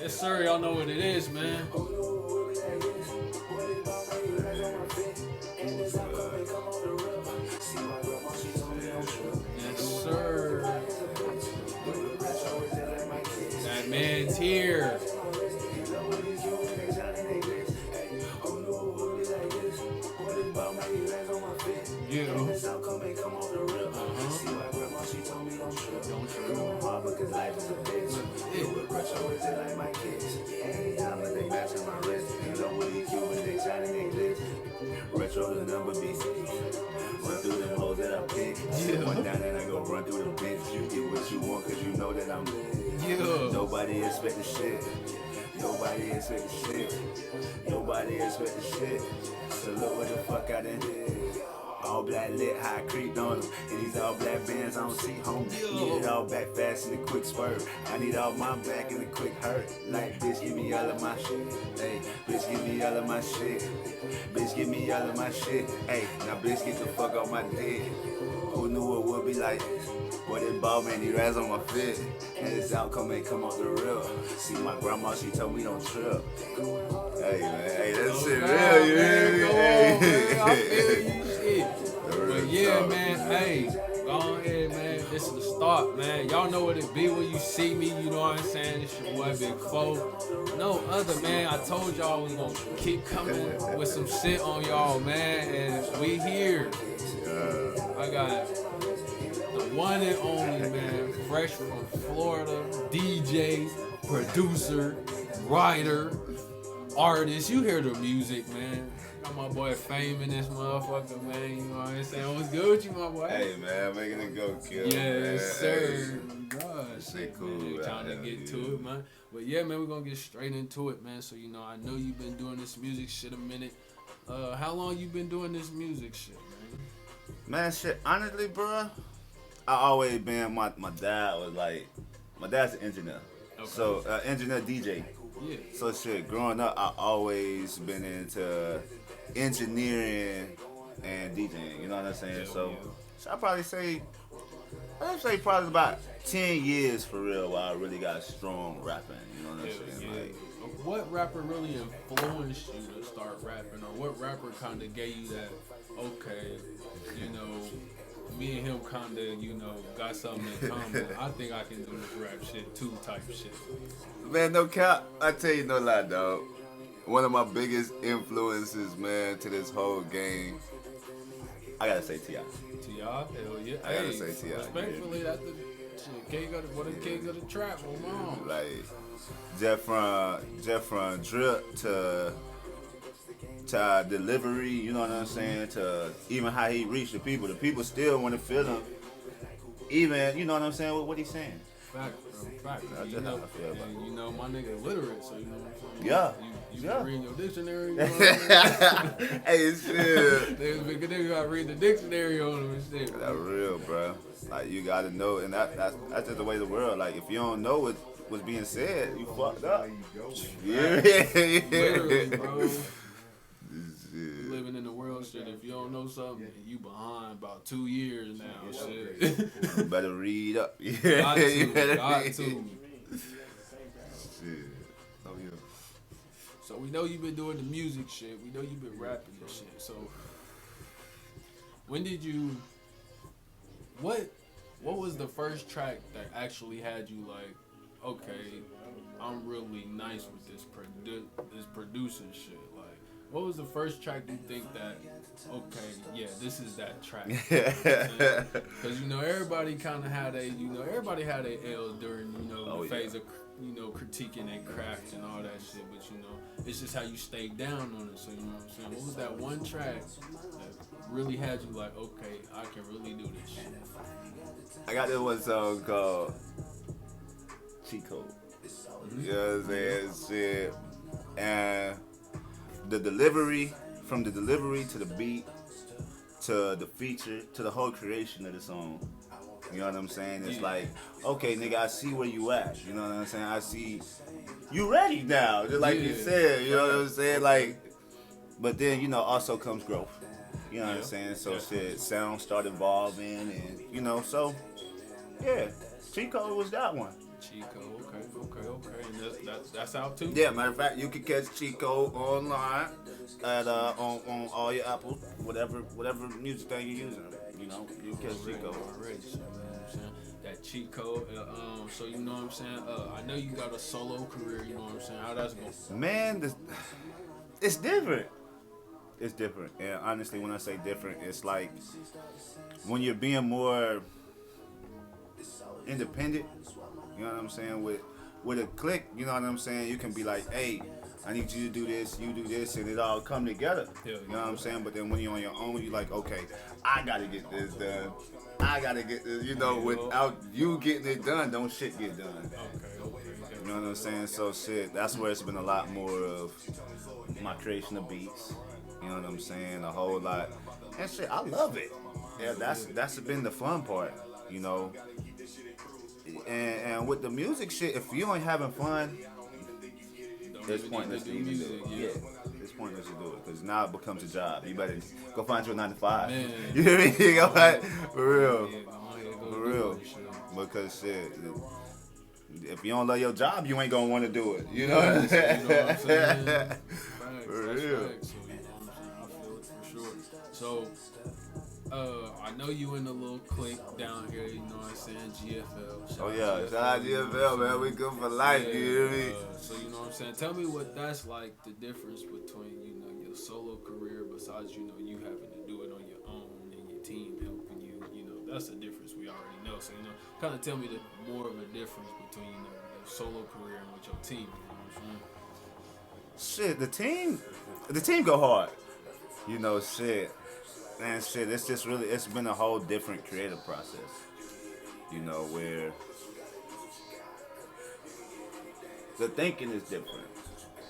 Yes, sir. Y'all know what it is, man. Yes, sir. That man's here. You. Don't Retro the number BC. Run through them hoes that I pick. Sit one down and I go run through the bench. You get what you want cause you know that I'm lit. Nobody expect the shit. Nobody expect the shit. Nobody expect the shit. So look what the fuck I done did. All black lit, how I creeped on them. And these all black bands I don't see home. Need it all back fast in a quick spurt. I need all my back in a quick hurt. Like, bitch, give me all of my shit. Hey, bitch, give me all of my shit. Bitch, give me all of my shit. Hey, now bitch, get the fuck off my dick. Who knew it would be like this? Boy, this ball man, he raz on my fit. And this outcome ain't come off the real. See, my grandma, she told me don't trip. Hey, man, hey, that shit real, you hear me? I feel you, shit. But yeah, man, hey, go ahead, man. This is the start, man. Y'all know what it be when you see me, you know what I'm saying? It's your boy Big Fo. No other, man. I told y'all I was gonna keep coming with some shit on y'all, man. And we here. I got the one and only, man, fresh from Florida, DJ, producer, writer, artist. You hear the music, man. Got my boy F.A.M.E in this motherfucker, man. You know what I'm saying? What's good with you, my boy? Hey, man, making it go kill. Yes, man. sir. God, Shit cool. Man. Trying to get to it, man. But yeah, man, we're gonna get straight into it, man. So, you know, I know you've been doing this music shit a minute. How long you been doing this music shit, man? Man, shit, honestly, bro, I always been, my dad was like, my dad's an engineer. Okay. So, engineer DJ. Yeah. So, shit, growing up, I always been into engineering and DJing, you know what I'm saying? So I'd probably say probably about 10 years for real while I really got strong rapping, you know what I'm saying? Yeah. Like, what rapper really influenced you to start rapping, or what rapper kind of gave you that, okay, you know, me and him kind of, you know, got something in common. I think I can do this rap shit too type shit. man, no cap, I tell you no lie, dog. One of my biggest influences, man, to this whole game, I gotta say T.I. T.I., hell yeah. I gotta say T.I. Respectfully, that's the shit. King of the, what the kings of the trap, mom. Like, Jeff from drip to delivery, you know what I'm saying, to even how he reached the people. The people still want to feel him, even, you know what I'm saying, with what he's saying. Fact, bro, fact. That's You just know, how I feel about and, you know, my nigga literate, so you know what I'm saying? Yeah. You Yeah. reading your dictionary, you know what I'm saying? Hey, shit. Niggas gotta read the dictionary on them and shit. That's real, bro. Like, you gotta know, and that's just the way of the world. Like, if you don't know what's being said, you fucked up. Yeah. Literally, bro. Living in the world, shit. If you don't know something, you behind about 2 years now, shit. You better read up. Got to. Shit. Oh, yeah. So we know you've been doing the music shit. We know you've been rapping and shit. So when did you? What was the first track that actually had you like, okay, I'm really nice with this producing shit? Like, what was the first track you think that, okay, yeah, this is that track? Because you know everybody kind of had everybody had their L's during the phase of critiquing and craft and all that shit. But you know, it's just how you stay down on it. So you know what I'm saying? What was that one track that really had you like, okay, I can really do this shit? I got this one song called Chico. You know what I'm saying? Shit. And the delivery, from the delivery to the beat to the feature to the whole creation of the song. You know what I'm saying? It's like, okay, nigga, I see where you at. You know what I'm saying? I see you ready now, just like you said. You know what I'm saying? Like, but then, you know, also comes growth. You know what I'm saying? So shit, sound started evolving, and you know, so yeah, Chico was that one. Chico, okay. Okay. And that's out too? Yeah, matter of fact, you can catch Chico online at on all your Apple, whatever music thing you're using. You know, you can catch Chico. Already, so, you know what I'm saying? That cheat code. So you know what I'm saying? I know you got a solo career, you know what I'm saying? How that's going? Man, it's different. It's different. And honestly, when I say different, it's like when you're being more independent, you know what I'm saying? With a click, you know what I'm saying? You can be like, hey, I need you to do this, you do this, and it all come together. You know what I'm saying? But then when you're on your own, you're like, okay, I gotta get this done. I gotta get this, you know, without you getting it done, don't shit get done. Okay. You know what I'm saying? So shit, that's where it's been a lot more of my creation of beats. You know what I'm saying? A whole lot. And shit, I love it. Yeah, that's been the fun part, you know. And with the music shit, if you ain't having fun, it's pointless to even do it. Yeah, it's pointless to do it because now it becomes a job. You better go find you a 9 to 5. Man. You know what I mean? Go find, for real, For real. Because shit, if you don't love your job, you ain't gonna want to do it. You know what I'm saying? You know what I'm saying? For real. So, you know what I'm saying? I feel it for sure. So, I know you in the little clique down here, you know what I'm saying? GFL. Oh yeah, shout out GFL, man. We good for life, you hear me? So you know what I'm saying? Tell me what that's like, the difference between, you know, your solo career besides, you know, you having to do it on your own and your team helping you, you know, that's the difference we already know. So, you know, kind of tell me the more of a difference between, you know, your solo career and with your team, you know what I'm saying? Shit, the team go hard. You know, shit. Man, shit, it's been a whole different creative process. You know, where the thinking is different.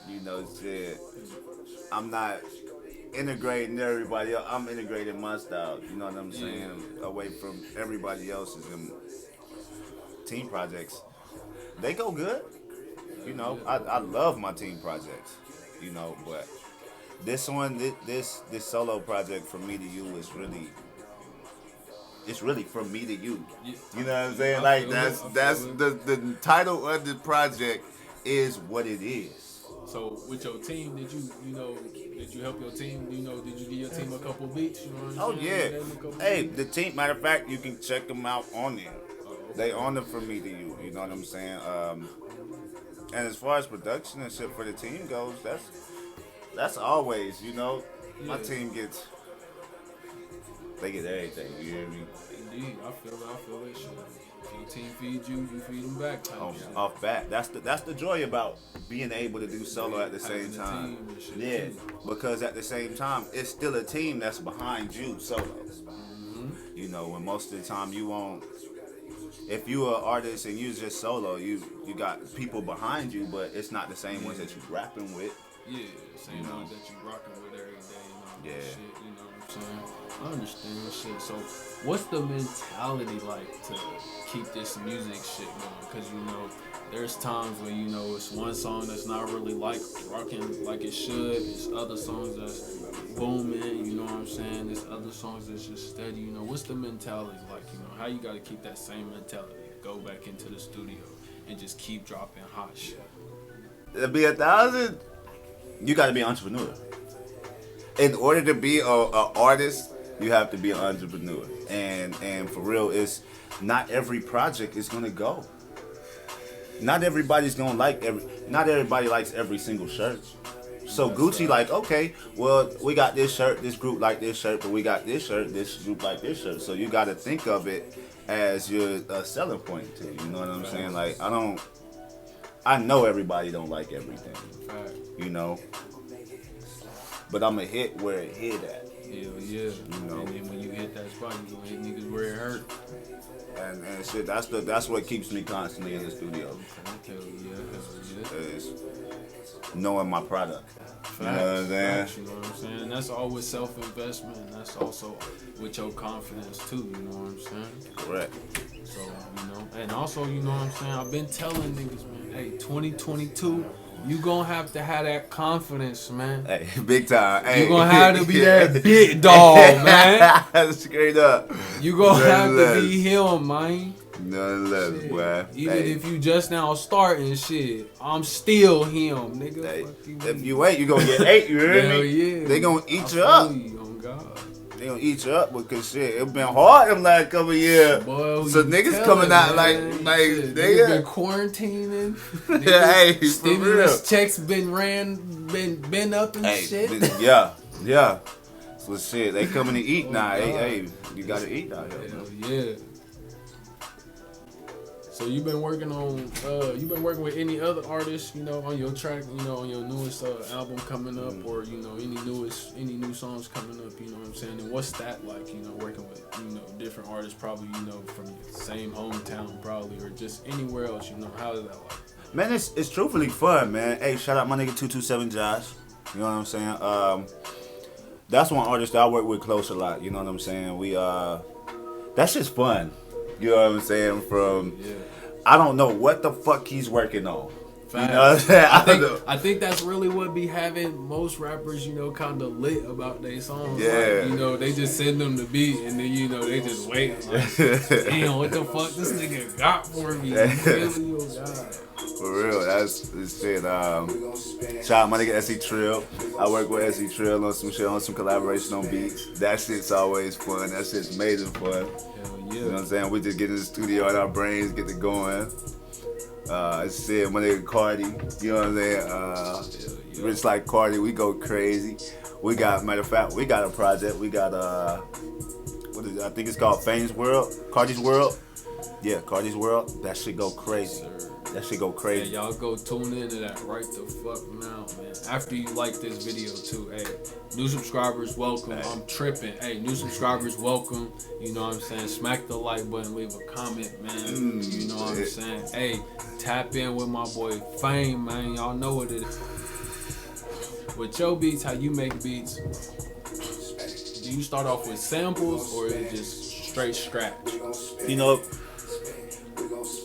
You know, shit, I'm not integrating everybody else. I'm integrating my style, you know what I'm saying? Away from everybody else's team projects. They go good. You know, I love my team projects, you know, but this one, this solo project from me to you is really, it's really from me to you. You know what I'm saying? Like that's the title of the project is what it is. So with your team, did you help your team? You know, did you give your team a couple beats? You know what I'm saying? Yeah. Hey, the team. Matter of fact, you can check them out on there. They on it from me to you. You know what I'm saying? And as far as production and shit for the team goes, that's always, you know, my team they get everything. You hear me? Indeed, I feel it. Shit. If your team feeds you, you feed them back. Off bat. That's the joy about being able to do solo at the same time. Yeah, because at the same time, it's still a team that's behind you solo. Mm-hmm. You know, when most of the time you won't. If you are an artist and you just solo, you got people behind you, but it's not the same ones that you rapping with. Yeah, same ones that you rocking with every day. You know, shit, you know what I'm saying? I understand shit. So, what's the mentality like to keep this music shit going? Because, you know, there's times when, you know, it's one song that's not really like rocking like it should. There's other songs that's booming, you know what I'm saying? There's other songs that's just steady. You know, what's the mentality like? You know, how you got to keep that same mentality? Go back into the studio and just keep dropping hot shit. It'll be 1,000. You got to be an entrepreneur. In order to be a artist, you have to be an entrepreneur. And for real, it's not every project is gonna go. Not everybody's gonna not everybody likes every single shirt. So Gucci like, okay, well, we got this shirt, this group like this shirt, but we got this shirt, this group like this shirt. So you gotta think of it as your selling point too. You know what I'm saying? Like I know everybody don't like everything. You know. But I'ma hit where it hit at. Yeah. You know. And then when you hit that spot, you gonna hit niggas where it hurt. And shit, that's what keeps me constantly in the studio. Okay, Is knowing my product. Facts, you know what I'm saying? Facts, you know what I'm saying? And that's all with self-investment, and that's also with your confidence too, you know what I'm saying? Correct. So, you know, and also, you know what I'm saying? I've been telling niggas, man, hey, 2022, you gonna have to have that confidence, man. Hey, big time. Hey. You gonna have to be that big dog, man. Straight up. You gonna have to be him, man. Nonetheless, Shit. boy. Even Hey. if you just now starting shit, I'm still him, nigga. Hey, Fuck you, if you ain't, you gonna get ate. You hear hell me? yeah. They gonna I eat you feel up. You, on God. They gonna eat you up because shit, it been hard them last couple years. Boy, So niggas coming out like shit, niggas been quarantining. Hey, for Stimulus real. checks been up and shit. Yeah. So shit, they coming to eat now. God. Hey, you gotta eat out here. Hell yeah. So you've been working with any other artists, you know, on your track, you know, on your newest album coming up, or you know, any new songs coming up, you know what I'm saying? And what's that like, you know, working with, you know, different artists, probably, you know, from the same hometown, probably, or just anywhere else, you know? How is that like? Man, it's truthfully fun, man. Hey, shout out my nigga 227 Josh. You know what I'm saying? That's one artist that I work with close a lot. You know what I'm saying? That's just fun. You know what I'm saying? I don't know what the fuck he's working on. You know what I'm saying? I think that's really what be having most rappers, you know, kind of lit about their songs. Yeah. Like, you know, they just send them the beat and then, you know, they just wait. Like, damn, what the fuck this nigga got for me? Really, oh God. For real, that's shit. Shout out my nigga SE Trill. I work with SE Trill on some shit, on some collaboration on beats. That shit's always fun. That shit's amazing fun. Hell yeah. You know what I'm saying? We just get in the studio and our brains get it going. Shit, my nigga Cardi. You know what I'm saying? Rich like Cardi, we go crazy. Matter of fact, we got a project. We got I think it's called F.A.M.E World, Cardi's World. Yeah, Cardi's World. That shit go crazy. That shit go crazy. Yeah, y'all go tune into that right the fuck now, man. After you like this video too, hey, new subscribers welcome. Hey. I'm tripping. Hey, new subscribers welcome. You know what I'm saying? Smack the like button, leave a comment, man. You know what I'm saying? Hey, tap in with my boy F.A.M.E, man. Y'all know what it is. With your beats, how you make beats? Do you start off with samples or is it just straight scratch? You know,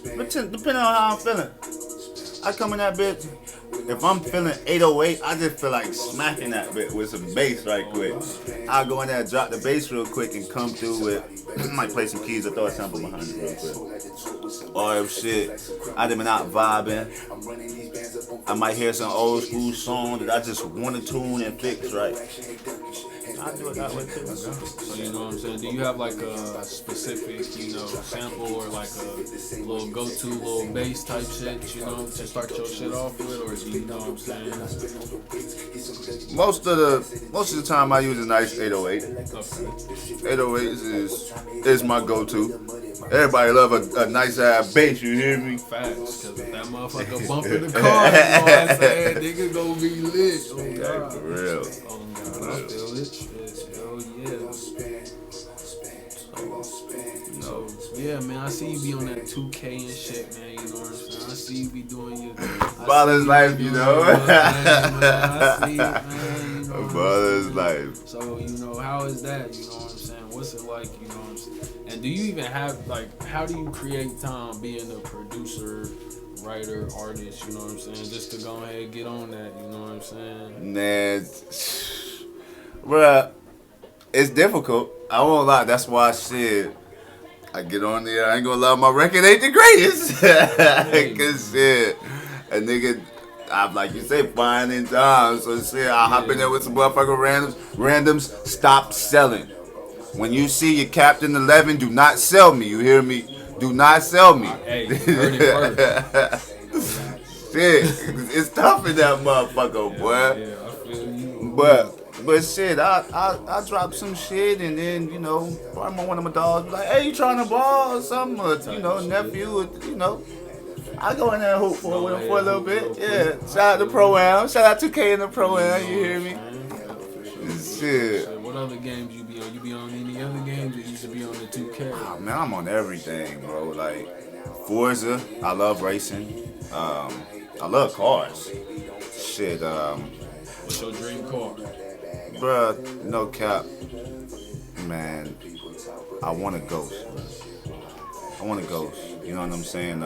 depending on how I'm feeling. I come in that bitch. If I'm feeling 808, I just feel like smacking that bit with some bass right quick. I'll go in there, drop the bass real quick, and come through with. I might play some keys or throw a sample behind it real quick. Or if shit, I done been out vibing. I might hear some old school song that I just want to tune and fix right. I do it that way too. So you know what I'm saying? Do you have like a specific, you know, sample or like a little go-to little bass type shit, you know, to start your shit off with, or do you know what I'm saying? Most of the time I use a nice 808. 808s is my go-to. Everybody love a nice ass bass, you hear me? Facts, cause if that motherfucker bump in the car, you know what I'm saying? Nigga gonna be lit. Oh God. For real. Oh God, I feel it. Hell yeah. So, yeah, man, I see you be on that 2K and shit, man. You know what I'm saying? I see you be doing your father's life, you know. I see it, man. You know Father's life. So, you know, how is that? You know what I'm saying? What's it like? You know what I'm saying? And do you even have, like, how do you create time being a producer, writer, artist, you know what I'm saying? Just to go ahead and get on that, you know what I'm saying? Man, bruh, it's difficult. I won't lie. That's why shit, I get on there. I ain't gonna lie, my record ain't the greatest. Cause shit, a nigga, I'm like you say, finding time. So shit, I hop in there with some motherfucking randoms. Stop selling. When you see your Captain 11, do not sell me. You hear me? Do not sell me. Hey, you heard it first. Shit, it's tough in that motherfucker, boy. Yeah, I feel you. But shit, I drop some shit and then, you know, probably one of my dogs be like, hey, you trying to ball or something? Or, you know, nephew, or, you know. I go in there and hoop for him for a little bit. Yeah, shout out to Pro-Am. Shout out to K in the Pro-Am, you hear me? Shit. What other games you be on? You be on any other games that used to be on the 2K? Oh, man, I'm on everything, bro. Like, Forza, I love racing. I love cars. Shit, What's your dream car? bruh, no cap. Man, I want a Ghost. I want a Ghost. You know what I'm saying?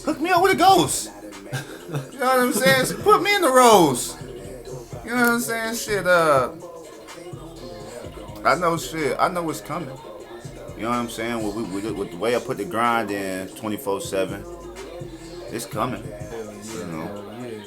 Hook me up with a Ghost. You know what I'm saying? Put me in the roles. You know what I'm saying? Shit, I know shit. I know what's coming. You know what I'm saying? With the way I put the grind in 24/7, it's coming. Hell You yeah, know. hell yeah.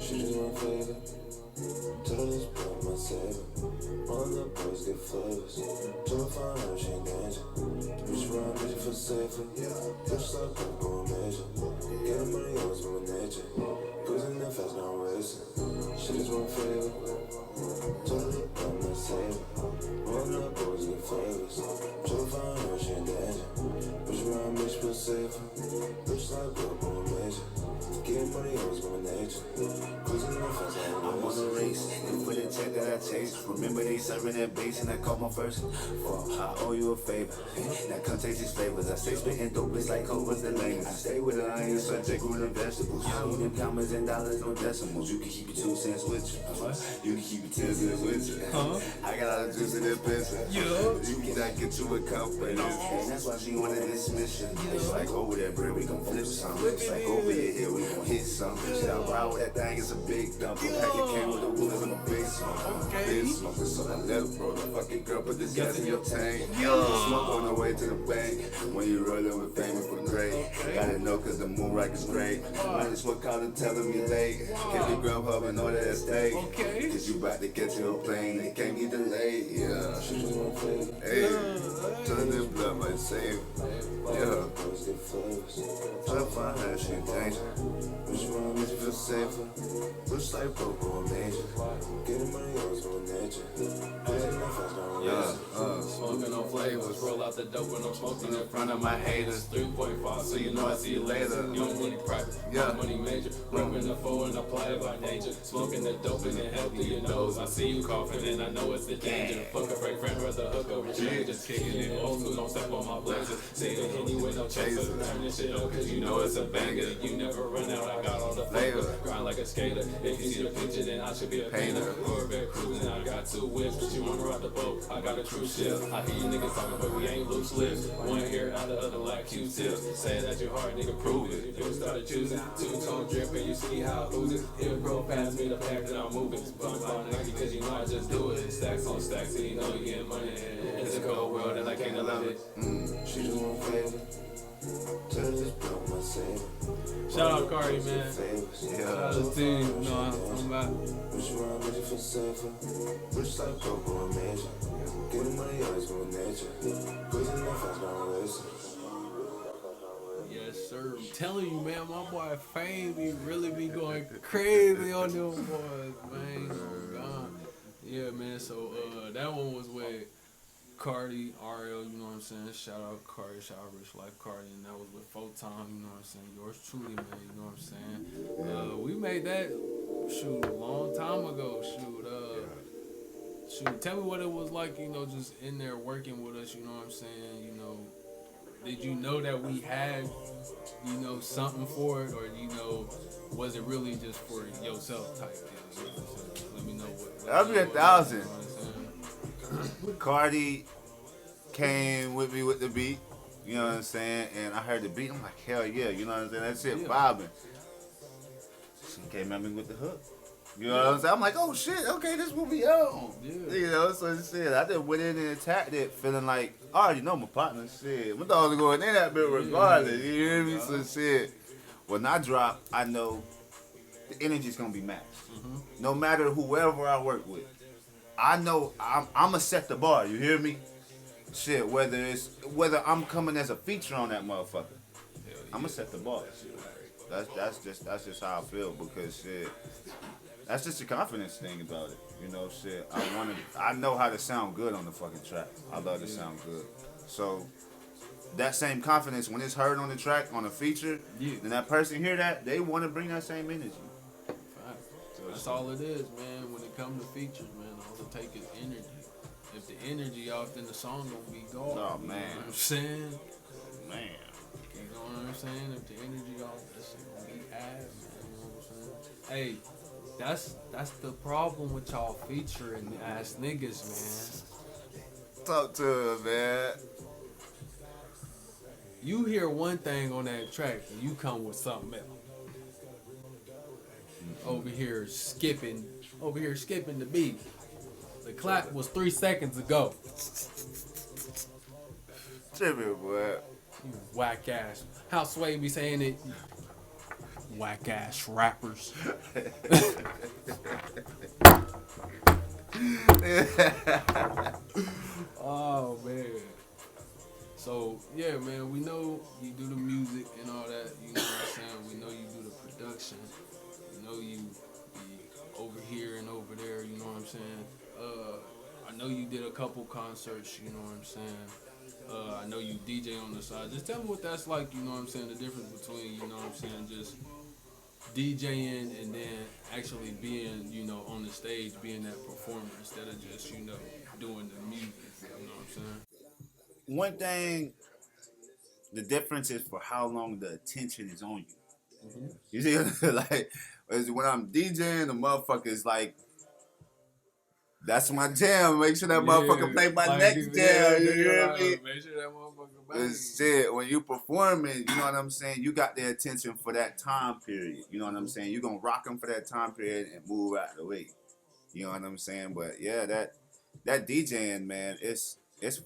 She just want flavor. Tell this boy my savior. All the boys get flavors. Tryna find her, she in danger. Bitch around, bitch for safer. Bitch like I'm going major. Getting money always been my nature. Cruising that fast, now I'm racing. She just want flavor. Tell this boy my savior. All the boys get flavors. Tryna find her, she in danger. Bitch around, bitch for safer. Bitch like I'm going major. Getting money always been my nature. Cruising that fast, now I'm I'm on a race, and for the check that I chase. Remember they serving that bass and I caught my first fall. I owe you a favor. Now come taste these flavors. I stay spitting dope, it's like Cova's the language. I stay with the iron, subject with the vegetables. You them commas and dollars, no decimals. You can keep your 2 cents with you. You can keep your 10 cents with you. I got all the juice in that picture. You cannot get you a confidence. And that's why she wanted this mission. It's like over there, bro, we gon' flip some. It's like over here, we gon' hit some. Shit, I ride with that thing, it's a big dump. The packet came with the wheels and a big smoke. Big smoking, so I left, bro. The fucking girl put this gas in your tank. Smoke on the way to the bank. When you roll up with famous for great. Gotta know cause the moon rock is great. Might as well call and tell them you late. Hit the Grubhub and order that steak. Cause you about to catch your plane. They can't be delayed, yeah. She just want flavor. Hey, turn this blood might save. Yeah. Boys get flavors. Try to find her, she in danger. Bitch around, bitch feel safer. Bitch like broke going major. Getting money always been my nature. Cruising that fast, now I'm racing. Smoking on flavors, roll out the dope when I'm smoking in front of my haters. 3.5, so you know I see you later. Young money private, young money major. Rubbing the four and apply it by nature. Smoking the dope and it healthy your nose. I see you coughing and I know it's the danger. Fuck a fake friend, rather hook over change. Just kicking it old school, don't step on my blazer. See it anyway, no chaser. Turn this shit up cause you know it's a banger. You never run out, I got all the flavor. Grind like a skater. If you see the picture, then I should be a painter. Corvette cruising, I got 2 whips, but you wanna rock the boat. I got a true ship. I hear you niggas talking, but we ain't loose lips. One ear out the other like Q-tips. Say that you're hard, nigga, prove it. If you started choosing, 2-tone drip and you see how I lose it. If bro pass me the pack, then I'm moving. Bump on Nike, cause you know I just do it. Stacks on stacks, so you know you getting money. It's a cold world and I can't love it. She just want flavor. Tell this boy my savior. Shout out Cardi, man. Favors. Shout out to team, you know what I'm about. Bitch around, bitch feel safer. Bitch like broke going major. Getting money always been my nature. Cruising that fast, now I'm racing. Yes, sir. I'm telling you, man, my boy F.A.M.E be really be going crazy on them boys, man. Oh, God. Yeah, man. So that one was with Cardi, Ariel, you know what I'm saying? Shout out Cardi, shout out Rich Life Cardi, and that was with Photon, you know what I'm saying? Yours truly, man, you know what I'm saying? We made that shoot a long time ago. Shoot, tell me what it was like, you know, just in there working with us, you know what I'm saying? You know, did you know that we had, you know, something for it, or you know, was it really just for yourself type thing? You know what I'm saying? Let me know what I'll be 1,000. you know what I'm saying? Cardi came with me with the beat, you know what I'm saying? And I heard the beat, I'm like, hell yeah, you know what I'm saying? That shit vibing. She came at me with the hook. You know what I'm saying? I'm like, oh shit, okay, this will be on. Yeah. You know, so shit, I just went in and attacked it, feeling like, I already know my partner, shit. My dogs are going in that bit regardless, you hear me? So shit, when I drop, I know the energy's gonna be matched. No matter whoever I work with. I know I'ma set the bar, you hear me? Shit, whether I'm coming as a feature on that motherfucker, I'ma set the bar. That's just how I feel, because shit, that's just a confidence thing about it. You know, shit. I know how to sound good on the fucking track. I love to sound good. So that same confidence, when it's heard on the track, on a feature, then that person hear that, they want to bring that same energy. That's all it is, man. When it comes to features, man, all it take is energy. If the energy off, then the song gonna be gone. Oh, You man. know what I'm saying? Man. You know what I'm saying? If the energy off, that shit gonna be ass, man. You know what I'm saying? Hey, that's the problem with y'all featuring ass niggas, man. Talk to him, man. You hear one thing on that track and you come with something else. Over here skipping the beat. The clap was 3 seconds ago. Tripping, boy. You whack ass. How Sway be saying it? Whack ass rappers. Oh man. So yeah, man, we know you do the music and all that. You know what I'm saying? We know you do the production. We know you be over here and over there. You know what I'm saying? I know you did a couple concerts. You know what I'm saying? I know you DJ on the side. Just tell me what that's like. You know what I'm saying? The difference between you know what I'm saying, just DJing and then actually being on the stage, being that performer instead of just doing the music. You know what I'm saying? One thing, the difference is for how long the attention is on you. Mm-hmm. You see, like when I'm DJing, the motherfucker is like, that's my jam. Make sure that motherfucker play my next jam. You hear me? Make sure that motherfucker bangs. Shit, when you performing, you know what I'm saying? You got their attention for that time period. You know what I'm saying? You gonna rock them for that time period and move out of the way. You know what I'm saying? But yeah, that DJing, man, it's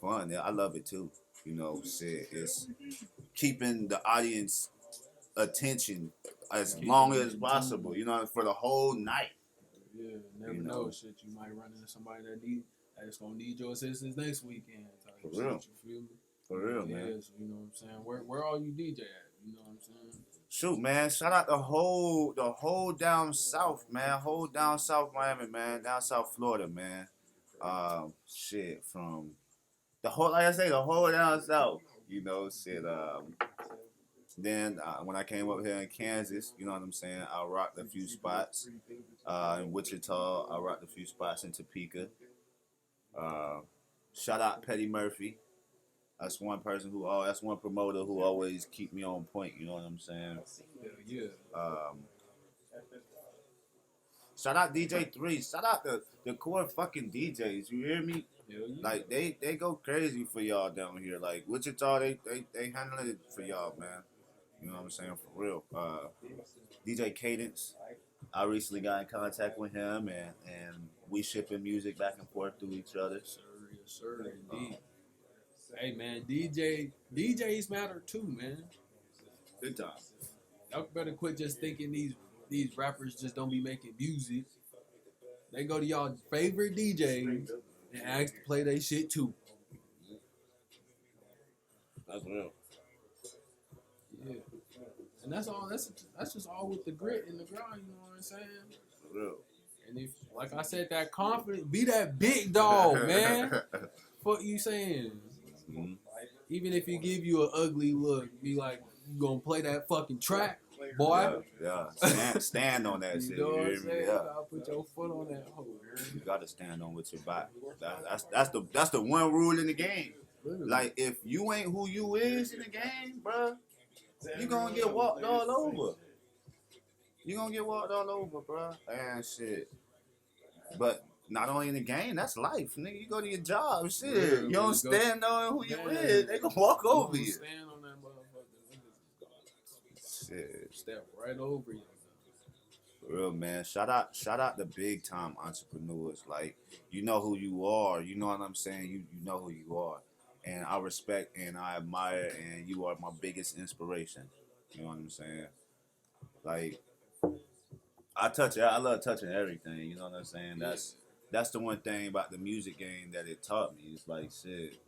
fun. Yeah, I love it too. You know, shit, it's keeping the audience attention as long as possible. You know, for the whole night. Yeah, never know. Shit, you might run into somebody that's gonna need your assistance next weekend. For real. You feel me? For real, yeah, man. So, you know what I'm saying? Where all you DJ at? You know what I'm saying? Shoot, man. Shout out the whole down south, man. Whole down south Miami, man. Down south Florida, man. Shit, from the whole, like I say, the whole down south. You know, shit. Then when I came up here in Kansas, you know what I'm saying, I rocked a few spots. In Wichita, I rocked a few spots in Topeka. Shout out Petty Murphy. That's one person that's one promoter who always keep me on point. You know what I'm saying? Yeah. Shout out DJ 3. Shout out the core fucking DJs. You hear me? Yeah. Like they go crazy for y'all down here. Like Wichita, they handle it for y'all, man. You know what I'm saying? For real. DJ Cadence. I recently got in contact with him and we shipping music back and forth to each other. Yes, sir, indeed. Hey man, DJs matter too, man. Good time. Y'all better quit just thinking these rappers just don't be making music. They go to y'all favorite DJs and ask to play their shit too. That's real. Yeah. And that's all. That's just all with the grit and the grind. You know what I'm saying? For real. And if, like I said, that confidence, be that big dog, man. Fuck you saying? Mm-hmm. Even if he give you an ugly look, be like, you gonna play that fucking track, boy? Yeah. Stand on that shit. You know what I'm You saying? Yeah. I'll put your foot on that hole. You gotta stand on with your back. That's the one rule in the game. Literally. Like if you ain't who you is in the game, bruh, you gonna get walked all over. You gonna get walked all over, bruh. And shit. But not only in the game, that's life, nigga. You go to your job, shit. Yeah, you don't stand on who you is, they gonna walk over you. Stand on that motherfucker. Shit. Step right over you. For real, man. Shout out the big time entrepreneurs. Like, you know who you are. You know what I'm saying? You know who you are. And I respect and I admire and you are my biggest inspiration. You know what I'm saying? Like, I love touching everything. You know what I'm saying? That's the one thing about the music game that it taught me. It's like, shit,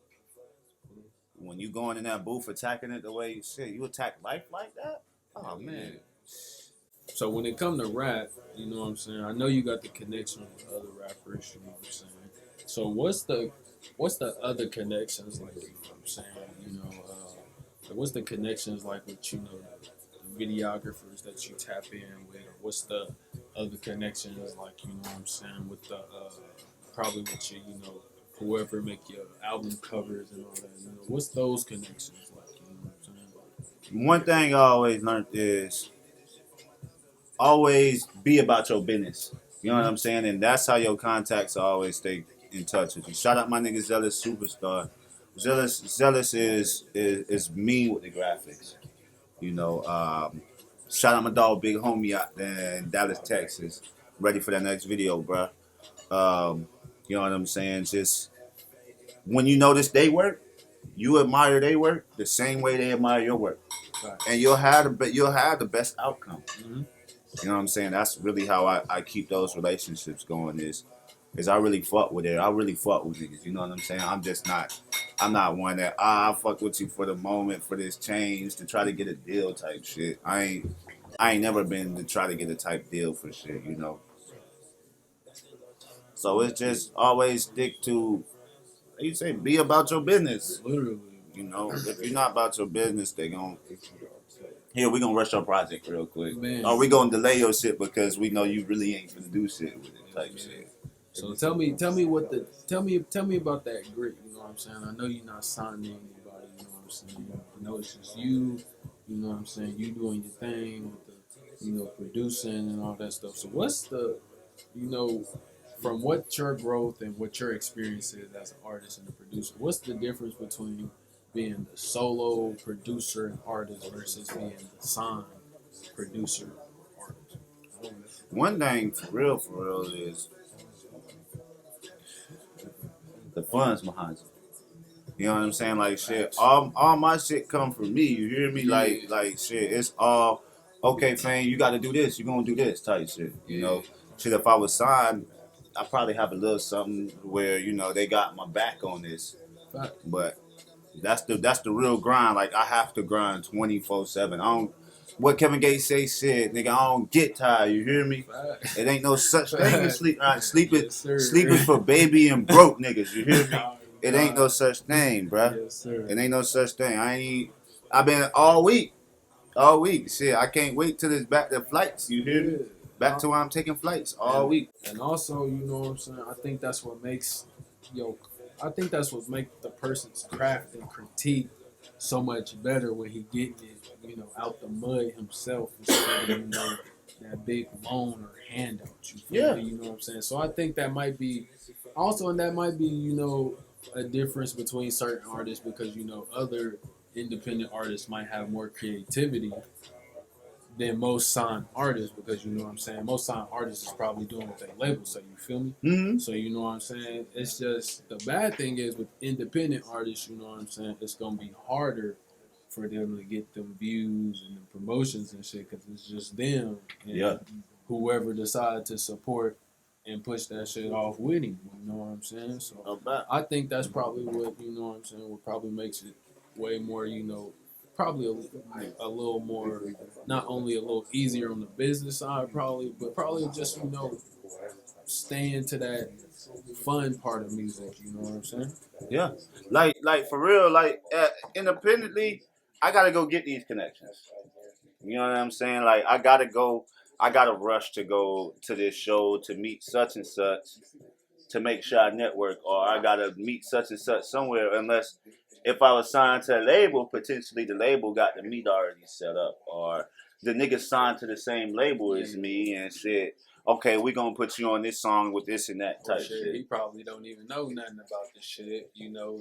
when you going in that booth attacking it the way, shit, you attack life like that? Oh, man. So when it come to rap, you know what I'm saying? I know you got the connection with other rappers, you know what I'm saying? So what's the other connections like, you know what I'm saying? You know, what's the connections like with, the videographers that you tap in with? Or what's the other connections like, you know what I'm saying, with the, probably with your, whoever make your album covers and all that, what's those connections like, you know what I'm saying? One thing I always learned is always be about your business. You know what I'm saying? And that's how your contacts always stay in touch with you. Shout out my nigga Zealous Superstar. Zealous is mean with the graphics. You know, shout out my dog Big Homie out there in Dallas, Texas. Ready for that next video, bruh. You know what I'm saying? Just when you notice they work, you admire their work the same way they admire your work, and you'll have the best outcome. Mm-hmm. You know what I'm saying? That's really how I keep those relationships going. Is I really fuck with it. I really fuck with niggas. You know what I'm saying? I'm not one that I fuck with you for the moment, for this change, to try to get a deal type shit. I ain't never been to try to get a type deal for shit. You know. So it's just always stick to, you say, be about your business. Literally. You know, if you're not about your business, they gon' here we gonna rush your project real quick. Man. Or we gonna delay your shit because we know you really ain't gonna do shit with it type shit. So tell me about that grit. You know what I'm saying? I know you're not signing anybody. You know what I'm saying? I know it's just you. You know what I'm saying? You doing your thing with the, producing and all that stuff. So what's the, from what your growth and what your experience is as an artist and a producer, what's the difference between being the solo producer and artist versus being the signed producer and artist? One thing for real is the funds behind it. You know what I'm saying? Like shit, all my shit come from me. You hear me? Yeah. Like shit. It's all okay, fam. You got to do this. You gonna do this type shit. You know, shit. If I was signed, I probably have a little something where they got my back on this. But that's the real grind. Like I have to grind 24/7. I don't. What Kevin Gates say, shit, nigga, I don't get tired. You hear me? It ain't no such thing as sleep. Sleep is for baby and broke niggas. You hear me? It ain't no such thing, bruh. Yes, sir. It ain't no such thing. I've been all week. Shit, I can't wait till it's back to flights. You hear me? Back to where I'm taking flights all week. And also, you know what I'm saying? I think that's what makes the person's craft and critique so much better when he getting it, out the mud himself instead of, that big loan or handout. You feel me? You know what I'm saying? So I think that might be a difference between certain artists because, other independent artists might have more creativity than most signed artists because, you know what I'm saying, most signed artists is probably doing what they label, so you feel me? Mm-hmm. So you know what I'm saying? It's just, the bad thing is with independent artists, you know what I'm saying, it's going to be harder for them to get them views and the promotions and shit because it's just them and whoever decide to support and push that shit off with him, you know what I'm saying? So I think that's probably what, you know what I'm saying, what probably makes it way more, probably a little more, not only a little easier on the business side probably, but probably just, staying to that fun part of music, you know what I'm saying? Yeah. Like for real, independently, I gotta go get these connections. You know what I'm saying? Like I gotta rush to go to this show to meet such and such to make sure I network, or I gotta meet such and such somewhere. Unless if I was signed to a label, potentially the label got the meet already set up, or the nigga signed to the same label as me and shit. Okay, we gonna put you on this song with this and that type shit. He probably don't even know nothing about this shit.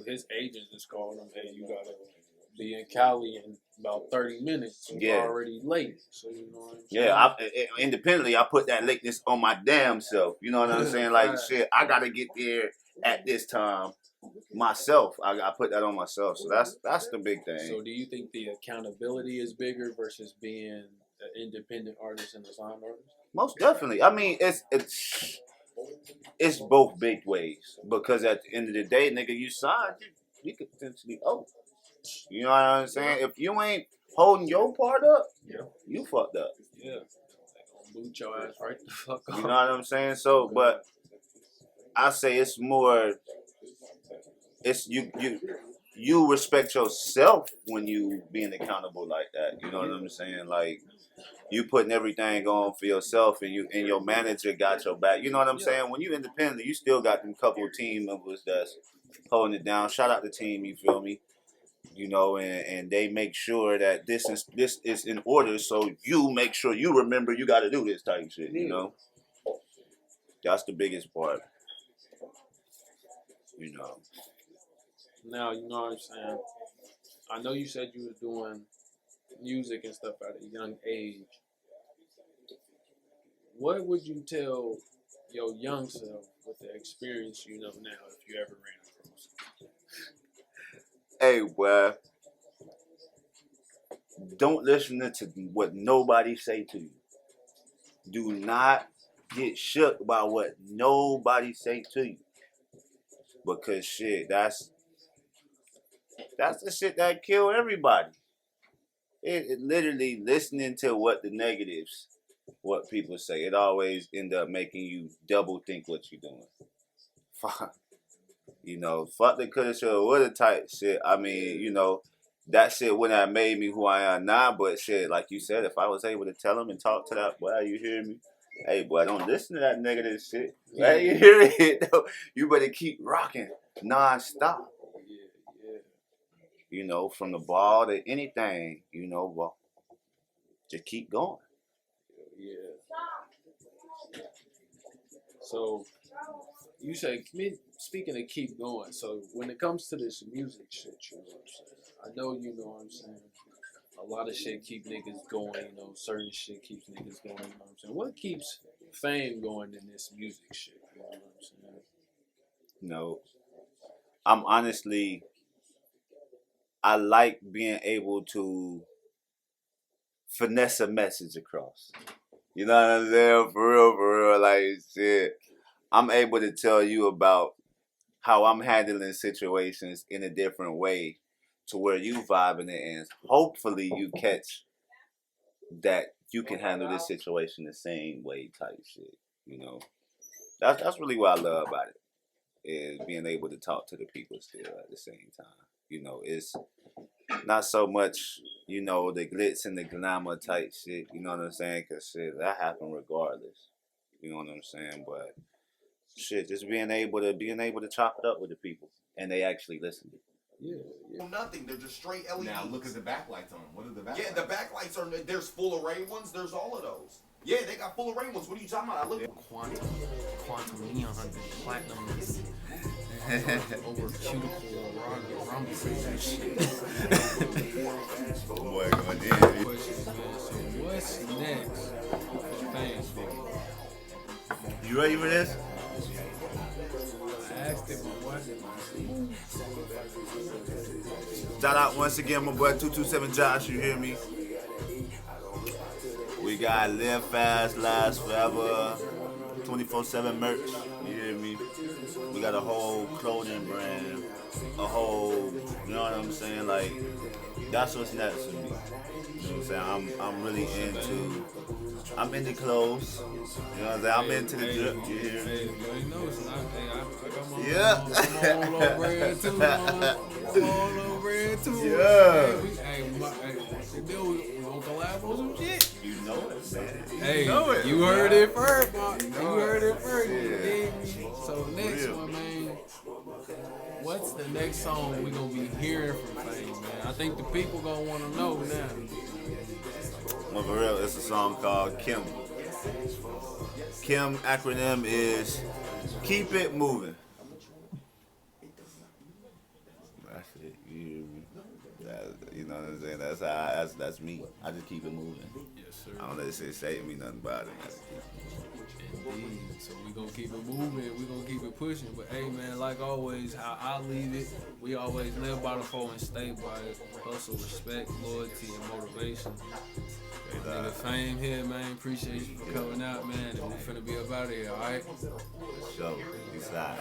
His agent just called him, hey, you gotta be in Cali in about 30 minutes. You're already late. So you know what I'm saying? Independently, I put that lateness on my damn self. You know what I'm saying? Like, shit, I got to get there at this time myself. I put that on myself. So that's the big thing. So do you think the accountability is bigger versus being an independent artist and a signed artist? Most definitely. I mean, it's both big ways. Because at the end of the day, nigga, you signed, you could potentially owe. You know what I'm saying? If you ain't holding your part up, you fucked up. Yeah. Boot your ass right the fuck off. You know what I'm saying? So, but I say it's more, it's you respect yourself when you being accountable like that. You know what I'm saying? Like, you putting everything on for yourself and your manager got your back. You know what I'm saying? When you independent, you still got them couple of team members that's holding it down. Shout out the team, you feel me? And they make sure that this is in order, so you make sure you remember you got to do this type of shit. That's the biggest part. you know. Now, you know what I'm saying? I know you said you was doing music and stuff at a young age. What would you tell your young self with the experience you know now if you ever ran across Hey, well, don't listen to what nobody say to you. Do not get shook by what nobody say to you. Because shit, that's the shit that kill everybody. It literally listening to what the negatives, what people say, it always end up making you double think what you're doing. Fuck, fuck the coulda, shoulda, woulda type shit. I mean, that shit wouldn't have made me who I am now. But shit, like you said, if I was able to tell him and talk to that boy, you hear me? Hey, boy, don't listen to that negative shit. Yeah. Hey, you hear it? You better keep rocking non-stop. From the ball to anything, well, just keep going. Yeah. So, you say, speaking of keep going, so when it comes to this music shit, you know what I'm saying? I know you know what I'm saying. A lot of shit keep niggas going, certain shit keeps niggas going, you know what I'm saying? What keeps F.A.M.E going in this music shit, you know what I'm saying? I'm honestly, I like being able to finesse a message across. You know what I'm saying? For real, like shit. I'm able to tell you about how I'm handling situations in a different way to where you vibing it and hopefully you catch that you can handle this situation the same way type shit. That's really what I love about it, is being able to talk to the people still at the same time. It's not so much, the glitz and the glamour type shit, you know what I'm saying? Because shit, that happened regardless. You know what I'm saying? But shit, just being able to chop it up with the people, and they actually listen. Yeah. Nothing. They're just straight LEDs. Now look at the backlights on them. What are the backlights? Yeah, the backlights are. There's full array ones. There's all of those. Yeah, they got full array ones. What are you talking about? I look. Quantum neon, platinum, over cuticle, rhombus and shit. Boy, going in. So what's next for F.A.M.E? You ready for this? I asked him, what? Shout out once again, my boy 227 Josh. You hear me? We got Live Fast, Last Forever, 24/7 merch. You hear me? We got a whole clothing brand, a whole, you know what I'm saying? Like, that's what's next for me. You know what I'm saying? I'm really I'm into clothes. You know what I'm saying? I'm into the drip. You hear me? You know it's not. Yeah. I'm all over it too. I'm all over it too. Yeah. Hey, we gonna collab on some shit. You know it, man. Hey, know it, you heard it first, man. You know heard it. it first. Yeah. So the next one, man. What's the next song we gonna be hearing from F.A.M.E, man? I think the people gonna wanna know now. Well, for real, it's a song called Kim. Kim acronym is Keep It Moving. That's it. You hear me? You know what I'm saying? That's me. I just keep it moving. Yes, sir. I don't let it say me nothing about it. Indeed. So we gonna keep it moving. We gonna keep it pushing. But hey, man, like always, how I leave it, we always live by the four and stay by it. Hustle, respect, loyalty, and motivation. Nigga F.A.M.E here, man. Appreciate you for coming out, man. And we finna be up out of here, all right? So, peace out.